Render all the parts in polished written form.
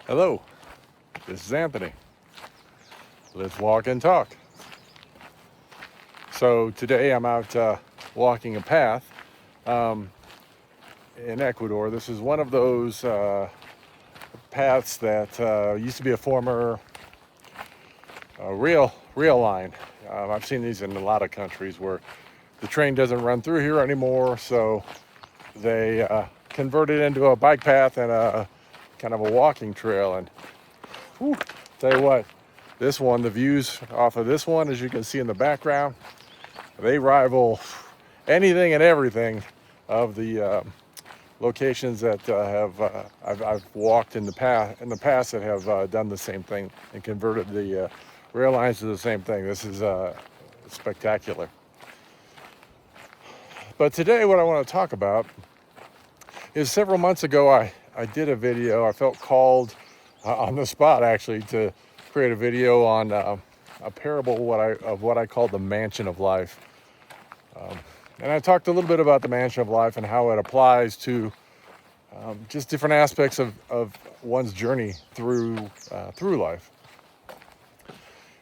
Hello, this is Anthony. Let's walk and talk. So today I'm out walking a path in Ecuador. This is one of those paths that used to be a former rail line. I've seen these in a lot of countries where the train doesn't run through here anymore, so they converted it into a bike path and a kind of a walking trail. And whew, tell you what, this one, the views off of this one, as you can see in the background, they rival anything and everything of the locations that I've walked in the past that have done the same thing and converted the rail lines to the same thing. This is spectacular. But today what I want to talk about is several months ago I did a video. I felt called on the spot actually to create a video on a parable of what I call the mansion of life. And I talked a little bit about the mansion of life and how it applies to just different aspects of one's journey through life.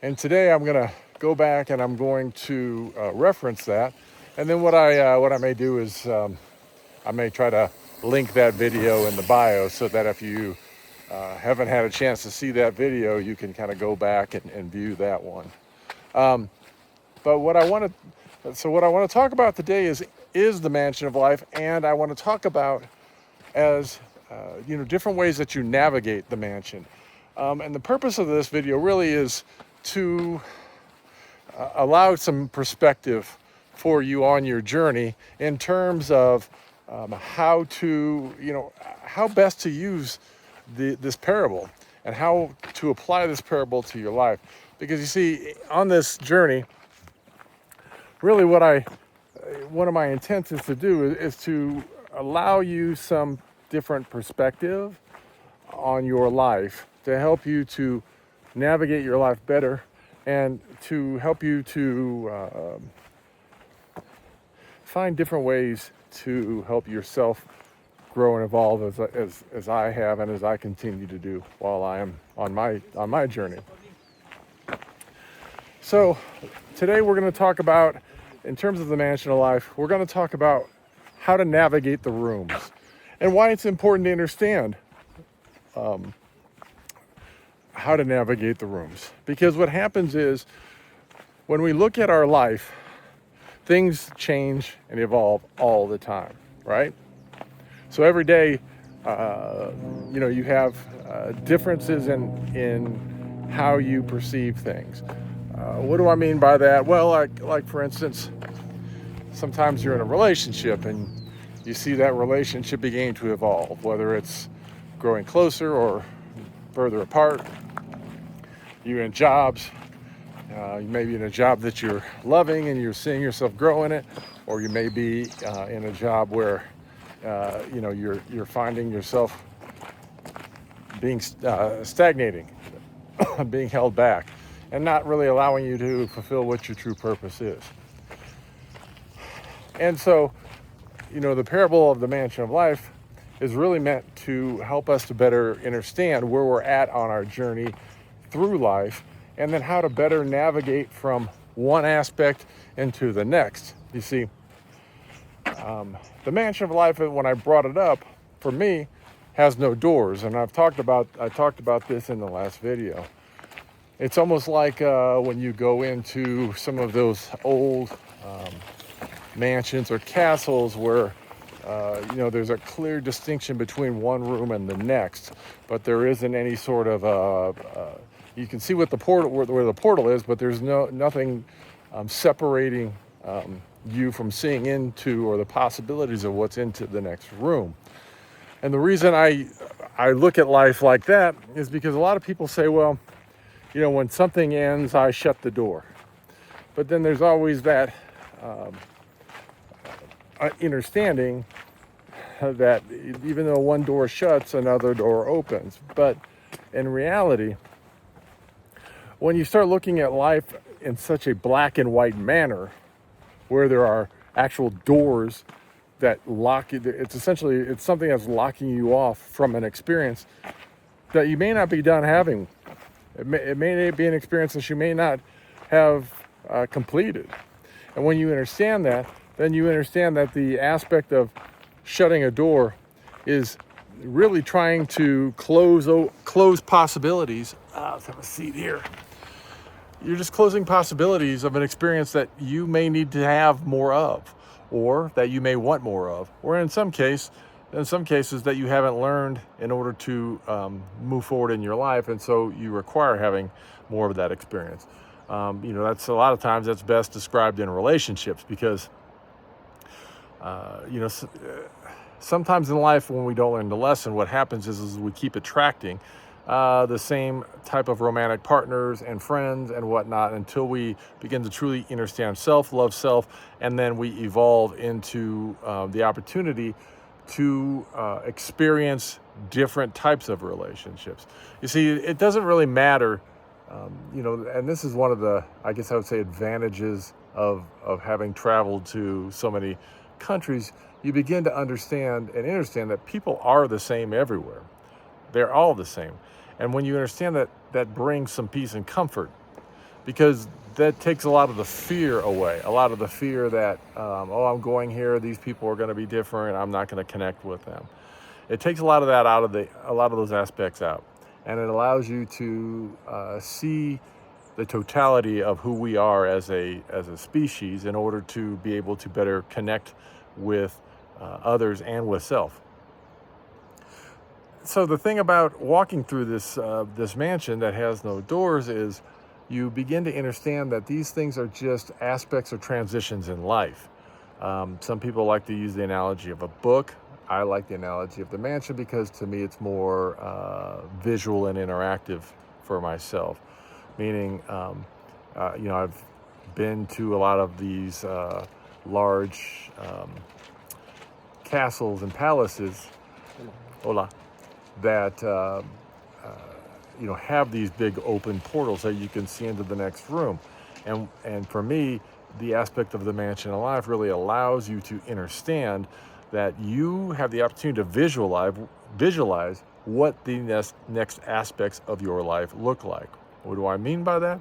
And today I'm going to go back and I'm going to reference that. And then what I may do is I may try to link that video in the bio so that if you haven't had a chance to see that video, you can kind of go back and view that one. But what I want to talk about today is the mansion of life, and I want to talk about as different ways that you navigate the mansion. And the purpose of this video really is to allow some perspective for you on your journey in terms of how best to use this parable and how to apply this parable to your life. Because you see, on this journey, really one of my intents is to do is to allow you some different perspective on your life to help you to navigate your life better and to help you to find different ways to help yourself grow and evolve as I have and as I continue to do while I am on my journey. So today we're going to talk about, in terms of the mansion of life, we're going to talk about how to navigate the rooms and why it's important to understand how to navigate the rooms. Because what happens is when we look at our life, things change and evolve all the time, right? So every day, you have differences in how you perceive things. What do I mean by that? Well, like for instance, sometimes you're in a relationship and you see that relationship beginning to evolve, whether it's growing closer or further apart. You're in jobs. You may be in a job that you're loving and you're seeing yourself grow in it, or you may be in a job where you're finding yourself being stagnating, being held back, and not really allowing you to fulfill what your true purpose is. And so, the parable of the mansion of life is really meant to help us to better understand where we're at on our journey through life, and then how to better navigate from one aspect into the next. You see, the mansion of life, when I brought it up, for me, has no doors, and I talked about this in the last video. It's almost like when you go into some of those old mansions or castles where there's a clear distinction between one room and the next, but there isn't any sort of you can see what the portal where the portal is, but there's nothing separating you from seeing into or the possibilities of what's into the next room. And the reason I look at life like that is because a lot of people say, well, when something ends, I shut the door. But then there's always that understanding that even though one door shuts, another door opens. But in reality, when you start looking at life in such a black and white manner, where there are actual doors that lock you, it's something that's locking you off from an experience, that you may not be done having. It may be an experience that you may not have completed. And when you understand that, then you understand that the aspect of shutting a door is really trying to close possibilities. Let's have a seat here. You're just closing possibilities of an experience that you may need to have more of, or that you may want more of, or in some cases that you haven't learned in order to move forward in your life, and so you require having more of that experience. That's a lot of times that's best described in relationships, because sometimes in life when we don't learn the lesson, what happens is we keep attracting the same type of romantic partners and friends and whatnot until we begin to truly understand self, love self, and then we evolve into the opportunity to experience different types of relationships. You see, it doesn't really matter, and this is one of the, I guess I would say, advantages of having traveled to so many countries. You begin to understand that people are the same everywhere. They're all the same. And when you understand that, that brings some peace and comfort, because that takes a lot of the fear away, a lot of the fear that, I'm going here, these people are going to be different, I'm not going to connect with them. It takes a lot of that a lot of those aspects out. And it allows you to see the totality of who we are as a species in order to be able to better connect with others and with self. So the thing about walking through this mansion that has no doors is you begin to understand that these things are just aspects or transitions in life. Some people like to use the analogy of a book. I like the analogy of the mansion because to me it's more visual and interactive for myself. Meaning, I've been to a lot of these large castles and palaces. Hola. That have these big open portals that you can see into the next room, and for me, the aspect of the mansion of life really allows you to understand that you have the opportunity to visualize what the next aspects of your life look like. What do I mean by that?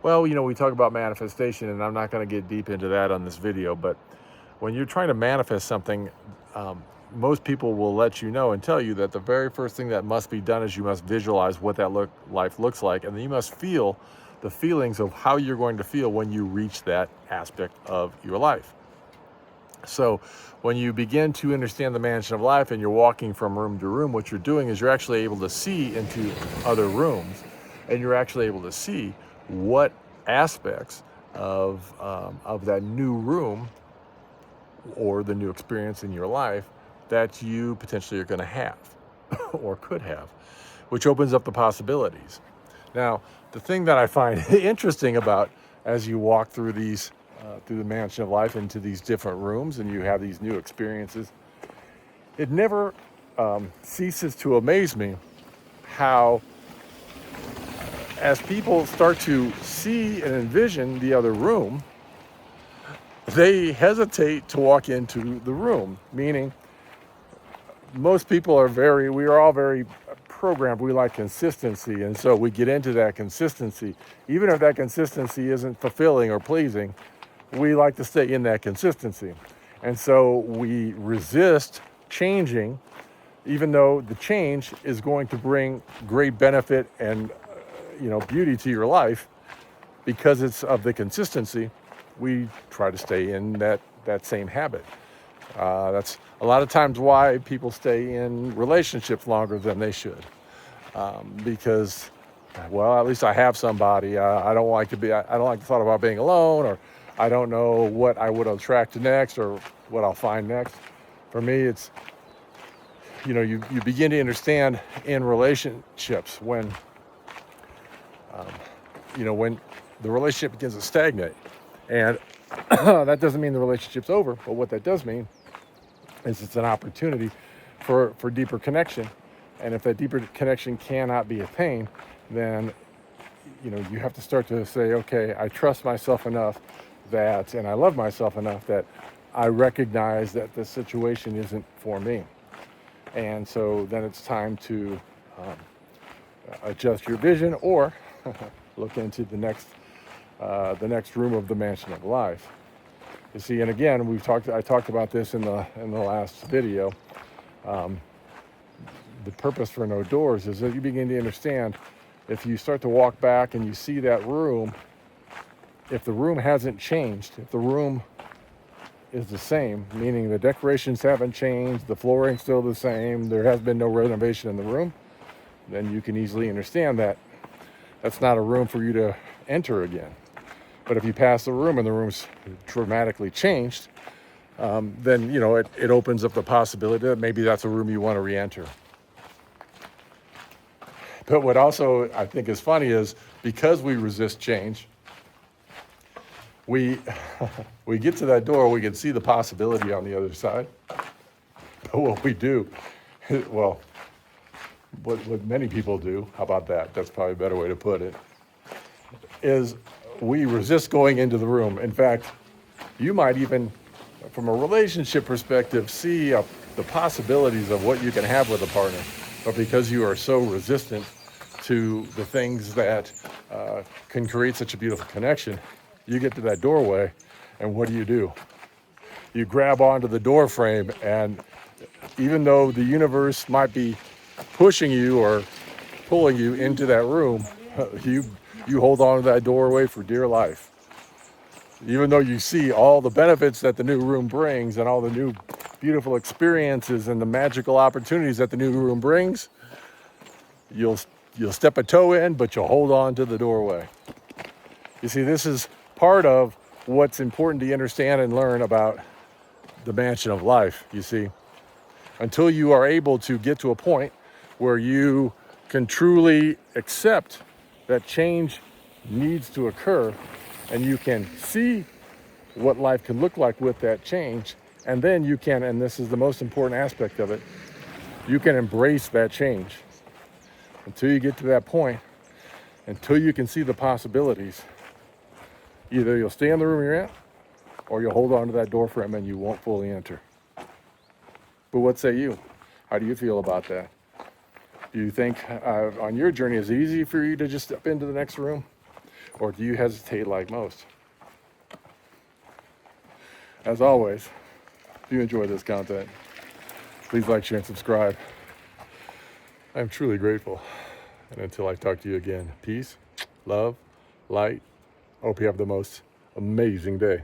Well, we talk about manifestation, and I'm not going to get deep into that on this video, but when you're trying to manifest something, most people will let you know and tell you that the very first thing that must be done is you must visualize what that life looks like, and then you must feel the feelings of how you're going to feel when you reach that aspect of your life. So when you begin to understand the mansion of life and you're walking from room to room, what you're doing is you're actually able to see into other rooms, and you're actually able to see what aspects of that new room or the new experience in your life that you potentially are going to have or could have, which opens up the possibilities. Now, the thing that I find interesting about as you walk through through the mansion of life into these different rooms and you have these new experiences, it never ceases to amaze me how, as people start to see and envision the other room, they hesitate to walk into the room, meaning most people we are all very programmed. We like consistency, and so we get into that consistency. Even if that consistency isn't fulfilling or pleasing, we like to stay in that consistency. And so we resist changing, even though the change is going to bring great benefit and beauty to your life. Because it's of the consistency, we try to stay in that same habit. That's a lot of times why people stay in relationships longer than they should, because, well, at least I have somebody. I don't like the thought about being alone, or I don't know what I would attract next or what I'll find next. For me, it's you begin to understand in relationships when when the relationship begins to stagnate, and that doesn't mean the relationship's over, but what that does mean is it's an opportunity for deeper connection. And if that deeper connection cannot be attained, then you have to start to say, okay, I trust myself enough and I love myself enough that I recognize that this situation isn't for me. And so then it's time to adjust your vision, or look into the next room of the mansion of life. You see, and again, I talked about this in the last video. The purpose for no doors is that you begin to understand, if you start to walk back and you see that room, if the room hasn't changed, if the room is the same, meaning the decorations haven't changed, the flooring's still the same, there has been no renovation in the room, then you can easily understand that that's not a room for you to enter again. But if you pass the room and the room's dramatically changed, then it opens up the possibility that maybe that's a room you want to re-enter. But what also I think is funny is, because we resist change, we get to that door, we can see the possibility on the other side. But what we do, well, what many people do, how about that? That's probably a better way to put it, is we resist going into the room. In fact, you might even, from a relationship perspective, see the possibilities of what you can have with a partner. But because you are so resistant to the things that can create such a beautiful connection, you get to that doorway, and what do? You grab onto the door frame, and even though the universe might be pushing you or pulling you into that room, you hold on to that doorway for dear life. Even though you see all the benefits that the new room brings, and all the new beautiful experiences and the magical opportunities that the new room brings, you'll step a toe in, but you'll hold on to the doorway. You see, this is part of what's important to understand and learn about the mansion of life. You see, until you are able to get to a point where you can truly accept that change needs to occur, and you can see what life can look like with that change, and then you can, and this is the most important aspect of it, you can embrace that change. Until you get to that point, until you can see the possibilities, either you'll stay in the room you're in, or you'll hold on to that door frame and you won't fully enter. But what say you? How do you feel about that? Do you think on your journey, is it easy for you to just step into the next room? Or do you hesitate like most? As always, if you enjoy this content, please like, share, and subscribe. I am truly grateful. And until I talk to you again, peace, love, light. Hope you have the most amazing day.